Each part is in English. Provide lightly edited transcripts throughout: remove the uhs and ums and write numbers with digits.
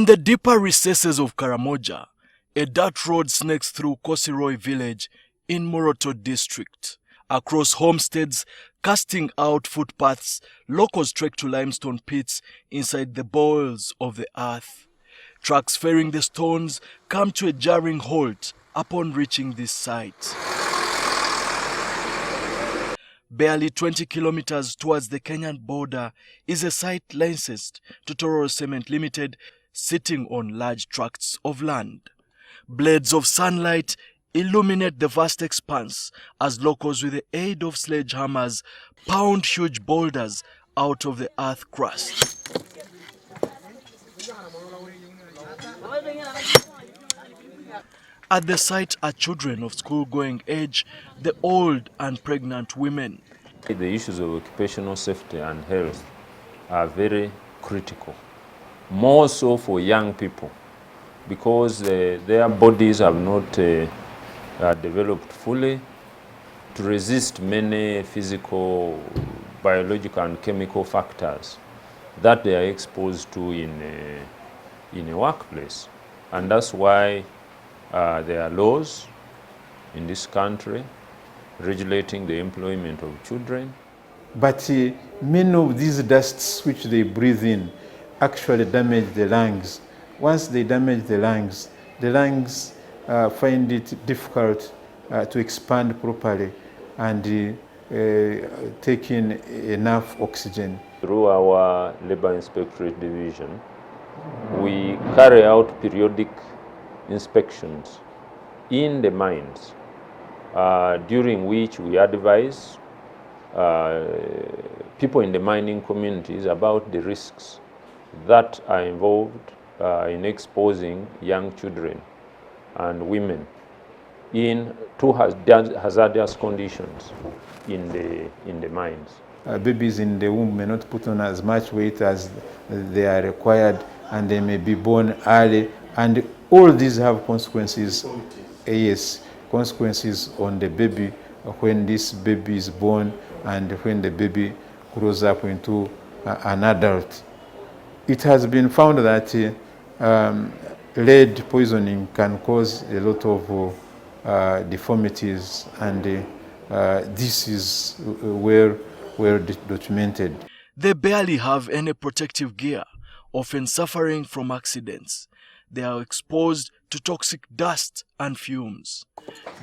In the deeper recesses of Karamoja, a dirt road snakes through Kosiroy village in Moroto district. Across homesteads, casting out footpaths, locals trek to limestone pits inside the bowels of the earth. Trucks ferrying the stones come to a jarring halt upon reaching this site. Barely 20 kilometers towards the Kenyan border is a site licensed to Tororo Cement Limited, sitting on large tracts of land. Blades of sunlight illuminate the vast expanse as locals with the aid of sledgehammers pound huge boulders out of the earth crust. At the site are children of school-going age, the old and pregnant women. The issues of occupational safety and health are very critical, more so for young people, because their bodies have not developed fully to resist many physical, biological and chemical factors that they are exposed to in a workplace. And that's why there are laws in this country regulating the employment of children. But many of these dusts which they breathe in actually damage the lungs. Once they damage the lungs find it difficult to expand properly and take in enough oxygen. Through our Labor Inspectorate Division, we carry out periodic inspections in the mines, during which we advise people in the mining communities about the risks that are involved in exposing young children and women to hazardous conditions in the mines. Babies in the womb may not put on as much weight as they are required, and they may be born early, and all these have consequences. Yes, consequences on the baby when this baby is born and when the baby grows up into an adult. It has been found that lead poisoning can cause a lot of deformities, and this is well documented. They barely have any protective gear, often suffering from accidents. They are exposed to toxic dust and fumes.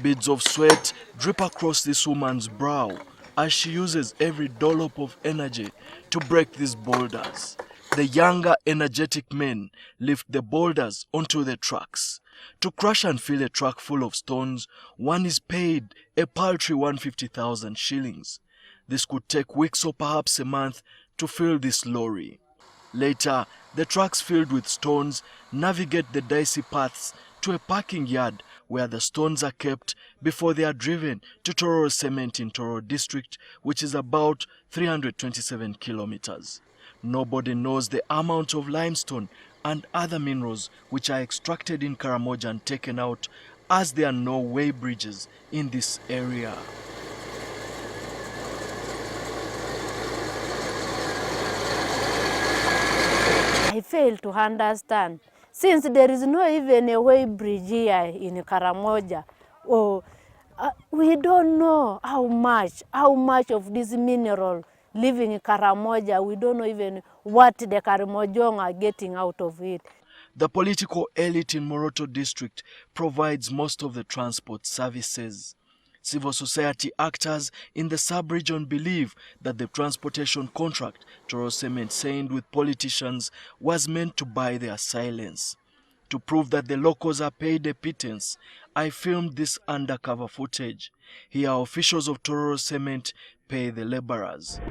Beads of sweat drip across this woman's brow as she uses every dollop of energy to break these boulders. The younger, energetic men lift the boulders onto the trucks. To crush and fill a truck full of stones, one is paid a paltry 150,000 shillings. This could take weeks or perhaps a month to fill this lorry. Later, the trucks filled with stones navigate the dicey paths to a parking yard where the stones are kept before they are driven to Tororo Cement in Tororo district, which is about 327 kilometers. Nobody knows the amount of limestone and other minerals which are extracted in Karamoja and taken out, as there are no way bridges in this area. I fail to understand, since there is no even a way bridge here in Karamoja. We don't know how much of this mineral living in Karamoja. We don't know even what the Karamojong are getting out of it. The political elite in Moroto district provides most of the transport services. Civil society actors in the sub-region believe that the transportation contract Tororo Cement signed with politicians was meant to buy their silence. To prove that the locals are paid a pittance, I filmed this undercover footage. Here officials of Tororo Cement pay the laborers.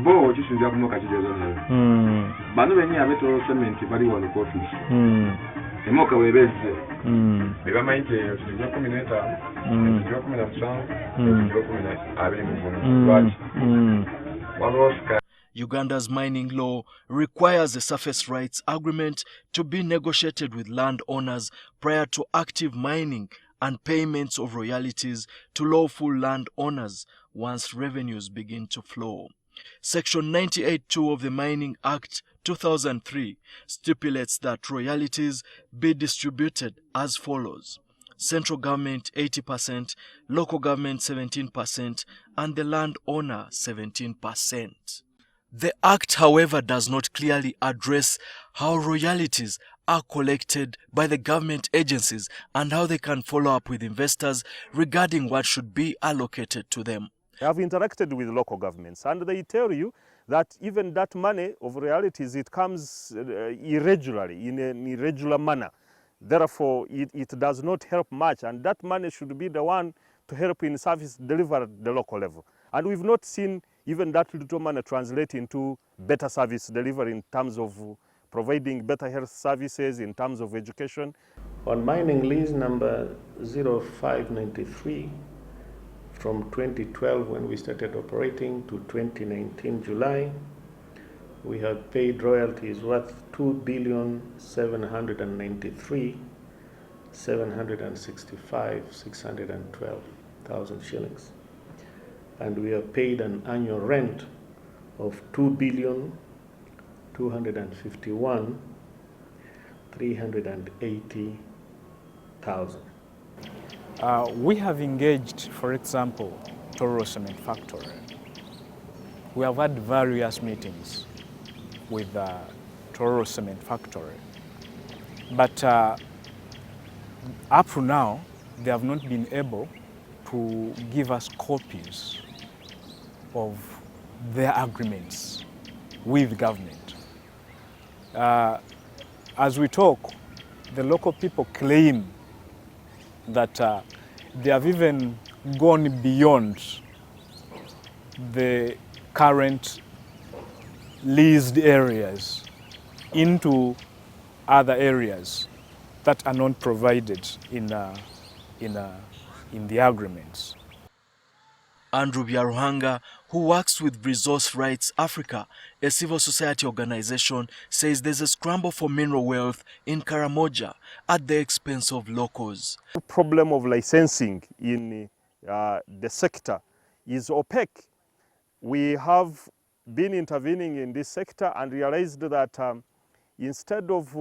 Bo chisinja kuno kachijoza nayo. Bano benye abeto cement bali wano ku office. Emoka webeze. Beba maite chisinja 15, chisinja 15, chisinja 10 abiri mu Lwaji. Waroska. Uganda's mining law requires a surface rights agreement to be negotiated with landowners prior to active mining and payments of royalties to lawful landowners once revenues begin to flow. Section 98(2) of the Mining Act 2003 stipulates that royalties be distributed as follows: central government 80%, local government 17%, and the landowner 17%. The Act, however, does not clearly address how royalties are collected by the government agencies and how they can follow up with investors regarding what should be allocated to them. I have interacted with local governments, and they tell you that even that money of royalties, it comes irregularly, in an irregular manner. Therefore, it does not help much, and that money should be the one to help in service delivery at the local level. And we've not seen even that little money translate into better service delivery in terms of providing better health services, in terms of education. On mining lease number 0593, from 2012 when we started operating to 2019 July, we have paid royalties worth 2,793,765,612 shillings. And we have paid an annual rent of 2,251,380,000. We have engaged, for example, Toro Cement Factory. We have had various meetings with Toro Cement Factory, but up to now, they have not been able to give us copies of their agreements with government. As we talk, the local people claim that they have even gone beyond the current leased areas into other areas that are not provided in the agreements. Andrew Byaruhanga, who works with Resource Rights Africa, a civil society organization, says there's a scramble for mineral wealth in Karamoja at the expense of locals. The problem of licensing in the sector is opaque. We have been intervening in this sector and realized that instead of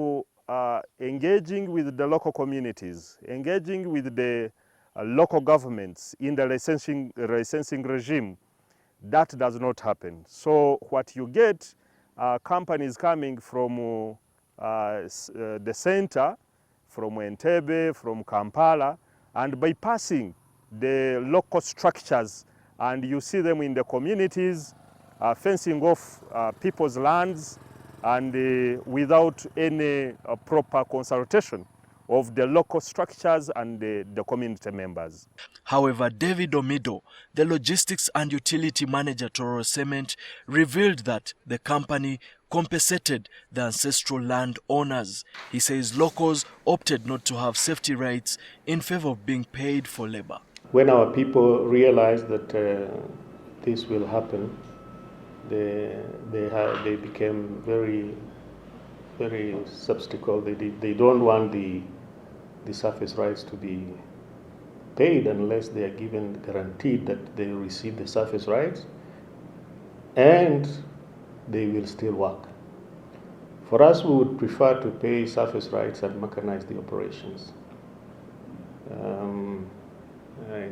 engaging with the local communities, engaging with the local governments in the licensing regime, that does not happen. So what you get are companies coming from the center, from Entebbe, from Kampala, and bypassing the local structures, and you see them in the communities, fencing off people's lands, and without any proper consultation of the local structures and the community members. However, David Omido, the logistics and utility manager at Toro Cement, revealed that the company compensated the ancestral land owners. He says locals opted not to have safety rights in favor of being paid for labor. When our people realized that this will happen, they became very skeptical. They don't want the surface rights to be paid unless they are given guaranteed that they will receive the surface rights and they will still work. For us, we would prefer to pay surface rights and mechanize the operations. In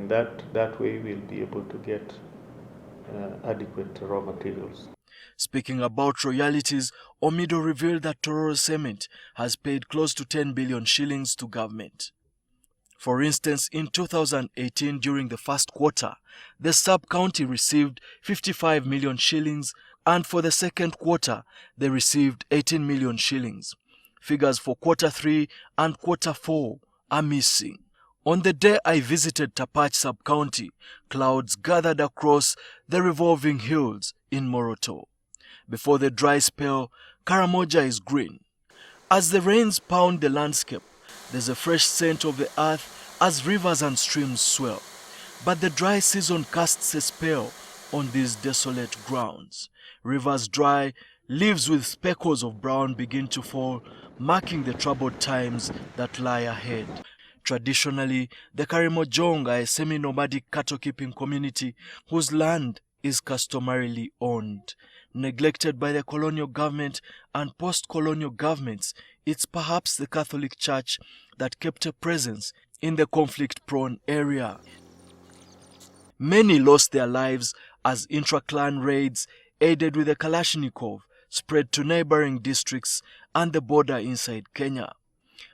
that way, we'll be able to get adequate raw materials. Speaking about royalties, Omido revealed that Tororo Cement has paid close to 10 billion shillings to government. For instance, in 2018, during the first quarter, the sub-county received 55 million shillings, and for the second quarter, they received 18 million shillings. Figures for quarter 3 and quarter 4 are missing. On the day I visited Tapach sub-county, clouds gathered across the revolving hills in Moroto. Before the dry spell, Karamoja is green. As the rains pound the landscape, there's a fresh scent of the earth as rivers and streams swell. But the dry season casts a spell on these desolate grounds. Rivers dry, leaves with speckles of brown begin to fall, marking the troubled times that lie ahead. Traditionally, the Karimojong are a semi-nomadic cattle-keeping community whose land is customarily owned. Neglected by the colonial government and post-colonial governments, it's perhaps the Catholic Church that kept a presence in the conflict-prone area. Many lost their lives as intra-clan raids, aided with a Kalashnikov, spread to neighboring districts and the border inside Kenya.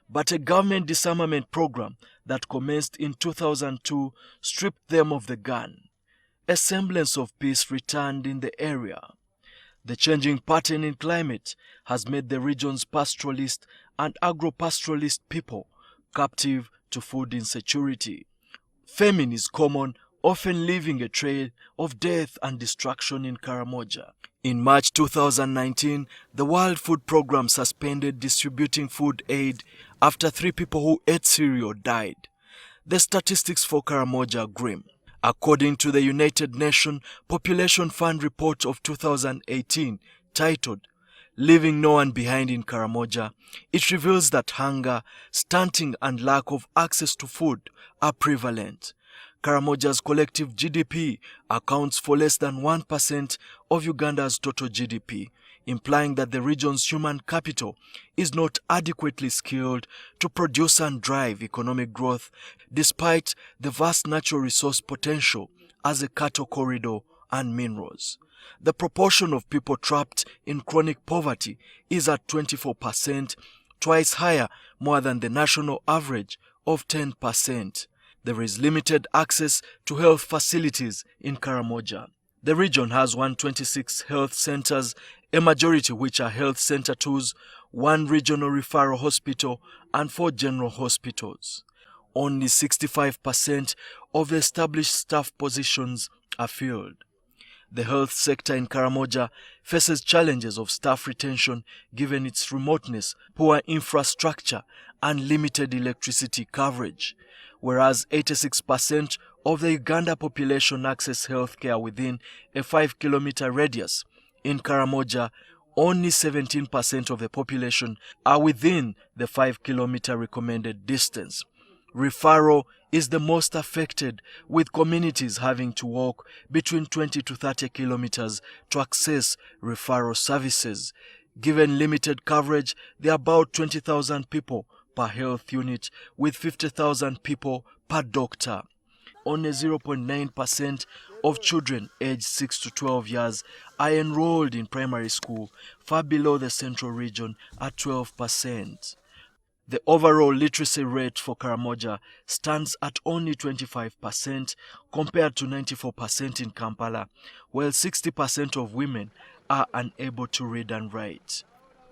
But a government disarmament program that commenced in 2002 stripped them of the gun. A semblance of peace returned in the area. The changing pattern in climate has made the region's pastoralist and agro-pastoralist people captive to food insecurity. Famine is common, often leaving a trail of death and destruction in Karamoja. In March 2019, the World Food Programme suspended distributing food aid after 3 people who ate cereal died. The statistics for Karamoja are grim. According to the United Nations Population Fund report of 2018, titled Leaving No One Behind in Karamoja, it reveals that hunger, stunting and lack of access to food are prevalent. Karamoja's collective GDP accounts for less than 1% of Uganda's total GDP, implying that the region's human capital is not adequately skilled to produce and drive economic growth despite the vast natural resource potential as a cattle corridor and minerals. The proportion of people trapped in chronic poverty is at 24%, twice higher more than the national average of 10%. There is limited access to health facilities in Karamoja. The region has 126 health centers, a majority which are health center 2s, 1 regional referral hospital, and 4 general hospitals. Only 65% of the established staff positions are filled. The health sector in Karamoja faces challenges of staff retention given its remoteness, poor infrastructure, and limited electricity coverage. Whereas 86% of the Uganda population access healthcare within a 5-kilometer radius, in Karamoja, only 17% of the population are within the 5-kilometer recommended distance. Referral is the most affected, with communities having to walk between 20 to 30 kilometers to access referral services. Given limited coverage, there are about 20,000 people per health unit, with 50,000 people per doctor. Only 0.9% of children aged 6 to 12 years are enrolled in primary school, far below the central region at 12%. The overall literacy rate for Karamoja stands at only 25% compared to 94% in Kampala, while 60% of women are unable to read and write.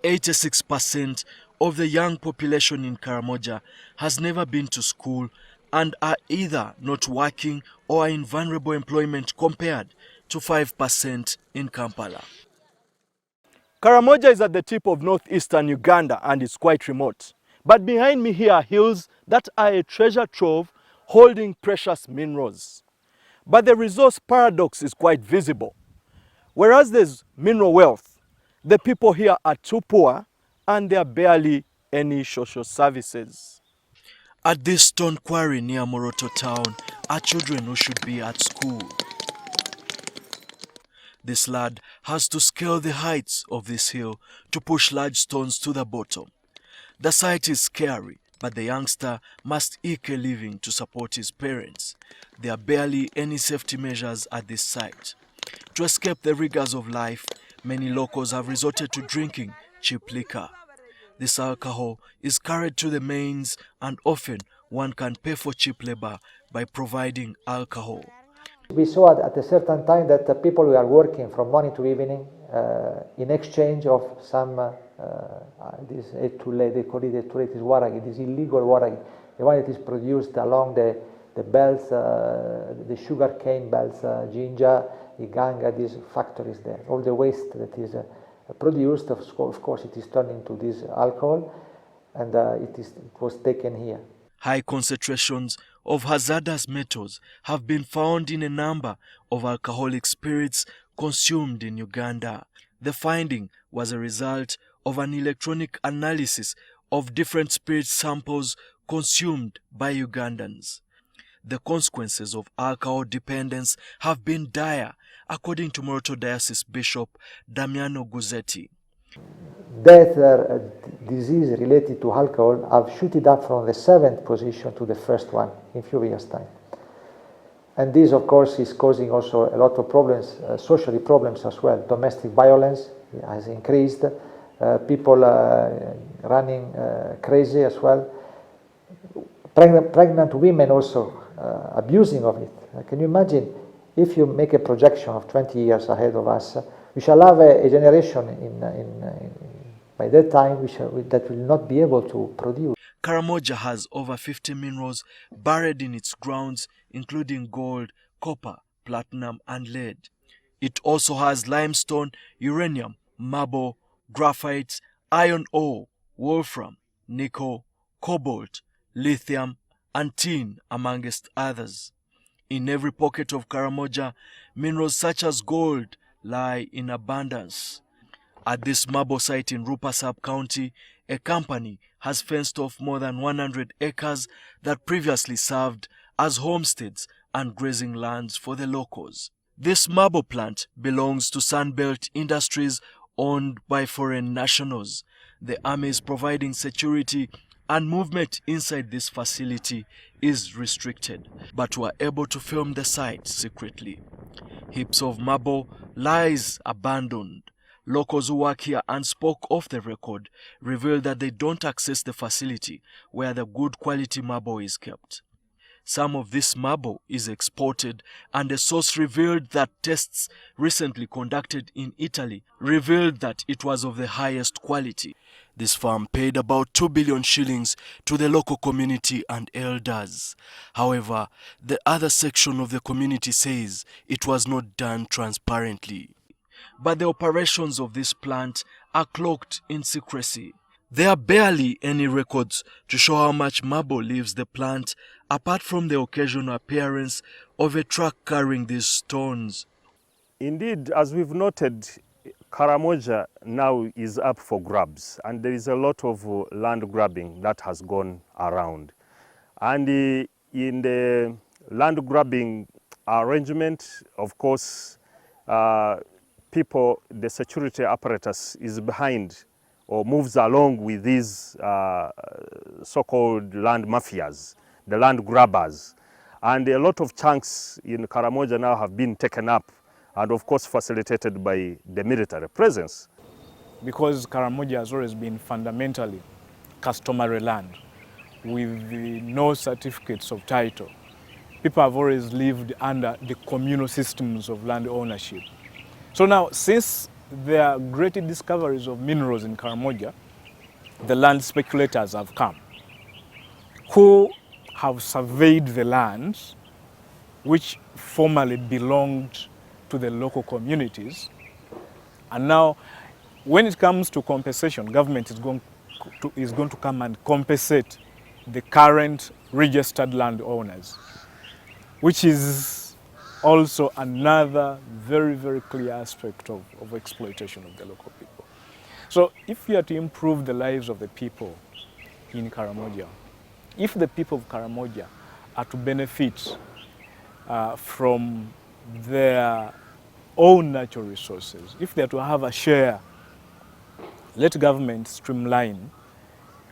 86% of the young population in Karamoja has never been to school and are either not working or are in vulnerable employment compared to 5% in Kampala. Karamoja is at the tip of northeastern Uganda and is quite remote. But behind me here are hills that are a treasure trove holding precious minerals. But the resource paradox is quite visible. Whereas there's mineral wealth, the people here are too poor and there are barely any social services. At this stone quarry near Moroto town are children who should be at school. This lad has to scale the heights of this hill to push large stones to the bottom. The sight is scary, but the youngster must eke a living to support his parents. There are barely any safety measures at this site. To escape the rigors of life, Many locals have resorted to drinking cheap liquor. This alcohol is carried to the mains, and often one can pay for cheap labor by providing alcohol. We saw at a certain time that the people were working from morning to evening in exchange of some this etulé, they call it etulé, it is waragi, this illegal waragi, the one that is produced along the belts, the sugar cane belts, Jinja, Iganga, these factories there. All the waste that is produced, of course, it is turned into this alcohol, and it was taken here. High concentrations of hazardous metals have been found in a number of alcoholic spirits consumed in Uganda. The finding was a result of an electronic analysis of different spirit samples consumed by Ugandans. The consequences of alcohol dependence have been dire, according to Moroto Diocese Bishop Damiano Guzzetti. Death, disease related to alcohol have shooted up from the 7th position to the first one in a few years' time. And this, of course, is causing also a lot of problems, socially problems as well. Domestic violence has increased, people running crazy as well. Pregnant women also abusing of it. Can you imagine if you make a projection of 20 years ahead of us, we shall have a generation by that time that will not be able to produce. Karamoja has over 50 minerals buried in its grounds, including gold, copper, platinum, and lead. It also has limestone, uranium, marble, graphite, iron ore, wolfram, nickel, cobalt, lithium, and tin, amongst others. In every pocket of Karamoja, minerals such as gold lie in abundance. At this marble site in Rupa sub-county, a company has fenced off more than 100 acres that previously served as homesteads and grazing lands for the locals. This marble plant belongs to Sunbelt Industries, owned by foreign nationals. The army is providing security, and movement inside this facility is restricted, but were able to film the site secretly. Heaps of marble lies abandoned. Locals who work here and spoke off the record revealed that they don't access the facility where the good quality marble is kept. Some of this marble is exported, and a source revealed that tests recently conducted in Italy revealed that it was of the highest quality. This farm paid about 2 billion shillings to the local community and elders. However, the other section of the community says it was not done transparently. But the operations of this plant are cloaked in secrecy. There are barely any records to show how much marble leaves the plant, apart from the occasional appearance of a truck carrying these stones. Indeed, as we've noted, Karamoja now is up for grabs, and there is a lot of land grabbing that has gone around. And in the land grabbing arrangement, of course, people, the security apparatus is behind or moves along with these so-called land mafias, the land grabbers. And a lot of chunks in Karamoja now have been taken up and of course facilitated by the military presence. Because Karamoja has always been fundamentally customary land with no certificates of title. People have always lived under the communal systems of land ownership. So now, since there are great discoveries of minerals in Karamoja, the land speculators have come, who have surveyed the lands which formerly belonged to the local communities. And now, when it comes to compensation, government is going to come and compensate the current registered landowners, which is also another very, very clear aspect of exploitation of the local people. So if you are to improve the lives of the people in Karamoja, if the people of Karamoja are to benefit from their own natural resources, if they are to have a share, let government streamline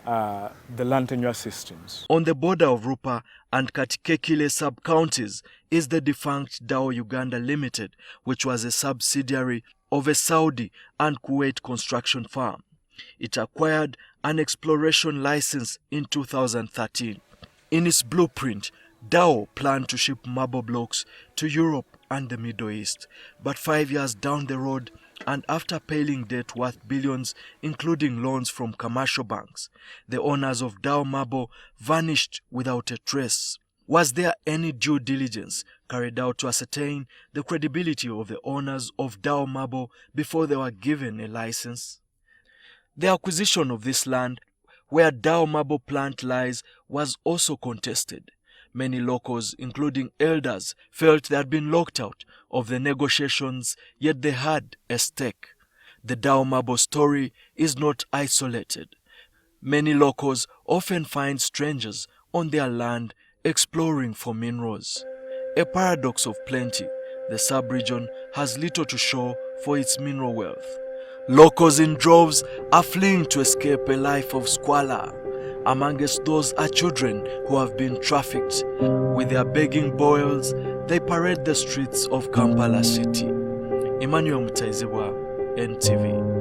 the land tenure systems. On the border of Rupa and Katikekile sub-counties is the defunct Dao Uganda Limited, which was a subsidiary of a Saudi and Kuwait construction firm. It acquired an exploration license in 2013. In its blueprint, Dow planned to ship marble blocks to Europe and the Middle East, but 5 years down the road, and after paying debt worth billions, including loans from commercial banks, the owners of Dow Marble vanished without a trace. Was there any due diligence carried out to ascertain the credibility of the owners of Dow Marble before they were given a license? The acquisition of this land, where Dow Marble plant lies, was also contested. Many locals, including elders, felt they had been locked out of the negotiations, yet they had a stake. The Dow Marble story is not isolated. Many locals often find strangers on their land exploring for minerals. A paradox of plenty, the sub-region has little to show for its mineral wealth. Locals in droves are fleeing to escape a life of squalor. Amongst those are children who have been trafficked. With their begging boils, they parade the streets of Kampala city. Emmanuel Mutaizibwa, NTV.